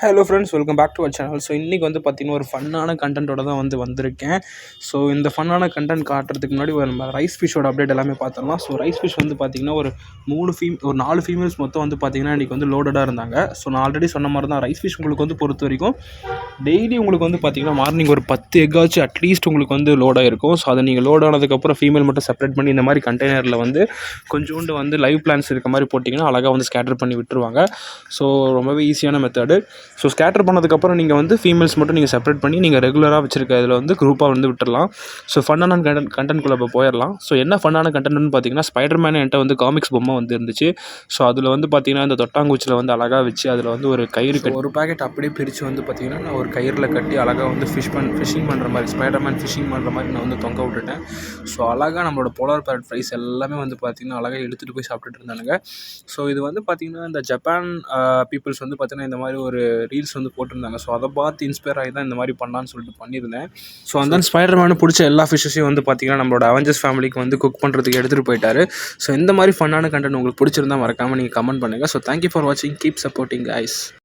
Hello friends, welcome back to our channel. So இன்றைக்கி வந்து பார்த்திங்கன்னா ஒரு ஃபன்னான கண்டென்ட்டோட தான் வந்திருக்கேன். ஸோ இந்த ஃபன்னான கண்டென்ட் காட்டுறதுக்கு முன்னாடி நம்ம ரைஸ் ஃபிஷ்ஷோட அப்டேட் எல்லாமே பார்த்துடலாம். ஸோ ரைஸ் ஃபிஷ் வந்து பார்த்திங்கன்னா ஒரு 4 ஃபீமேல்ஸ் மொத்தம் வந்து பார்த்திங்கன்னா இன்றைக்கி வந்து லோடடாக இருந்தாங்க. ஸோ நான் ஆல்ரெடி சொன்ன மாதிரி தான் ரைஸ் ஃபிஷ் உங்களுக்கு வந்து பொறுத்த வரைக்கும் டெய்லி உங்களுக்கு வந்து பார்த்திங்கன்னா மார்னிங் ஒரு 10 எக்காச்சும் அட்லீஸ்ட் உங்களுக்கு வந்து லோடாக இருக்கும். ஸோ அதை நீங்கள் லோட் ஆனதுக்கப்புறம் ஃபீமேல் மட்டும் செப்பரேட் பண்ணி இந்த மாதிரி கண்டெய்னரில் வந்து கொஞ்சோண்டு வந்து லைவ் பிளான்ஸ் இருக்க மாதிரி போட்டிங்கன்னா அழகாக வந்து ஸ்கேட்டர் பண்ணி விட்டுருவாங்க. ஸோ ரொம்பவே ஈஸியான மெத்தடு. ஸோ ஸ்கேட்டர் பண்ணதுக்கப்புறம் நீங்கள் வந்து ஃபீமேல்ஸ் மட்டும் நீங்கள் செப்பரேட் பண்ணி நீங்கள் ரெகுலராக வச்சுருக்க இதில் வந்து குரூப்பாக வந்து விட்டுடலாம். ஸோ ஃபன்னான கண்டென்ட்குள்ளே இப்போ போயிடலாம். ஸோ என்ன ஃபன்னான கண்டென்ட்னு பார்த்தீங்கன்னா, ஸ்பைடர்மேன் என்கிட்ட வந்து காமிக்ஸ் பொம்மை வந்து இருந்துச்சு. ஸோ அதில் வந்து பார்த்தீங்கன்னா இந்த தொட்டாங்குச்சியில் வந்து அழகாக வச்சு அதில் வந்து ஒரு கயிறு ஒரு பேக்கெட் அப்படியே பிரித்து வந்து பார்த்தீங்கன்னா நான் ஒரு கயிறில் கட்டி அழகாக வந்து ஃபிஷிங் பண்ணுற மாதிரி ஸ்பைடர்மேன் ஃபிஷிங் பண்ணுற மாதிரி நான் வந்து தொங்க விட்டுட்டேன். ஸோ அழகாக நம்மளோட போலார் பேரட் ஃப்ரைஸ் எல்லாமே வந்து பார்த்திங்கன்னா அழகாக எடுத்துகிட்டு போய் சாப்பிட்டுட்டு இருந்தானுங்க. ஸோ இது வந்து பார்த்திங்கன்னா இந்த ஜப்பான் பீப்புள்ஸ் வந்து பார்த்திங்கன்னா இந்த மாதிரி ஒரு ரீல்ஸ் வந்து போட்டிருந்தாங்க. ஸோ அதை பார்த்து இன்ஸ்பயர் ஆகி தான் இந்த மாதிரி பண்ணலான்னு சொல்லிட்டு பண்ணியிருந்தேன். ஸோ அந்த ஸ்பைடர்மேன் பிடிச்ச எல்லா ஃபிஷ்ஷையும் வந்து பார்த்திங்கன்னா நம்மளோட அவெஞ்சர்ஸ் ஃபேமிலிக்கு வந்து குக் பண்ணுறதுக்கு எடுத்துகிட்டு போயிட்டாரு. ஸோ இந்த மாதிரி ஃபன்னான கண்டென்ட் உங்களுக்கு பிடிச்சிருந்தா மறக்காமல் நீங்கள் கமெண்ட் பண்ணுங்கள். ஸோ தேங்க்யூ ஃபார் வாட்சிங். Keep supporting guys.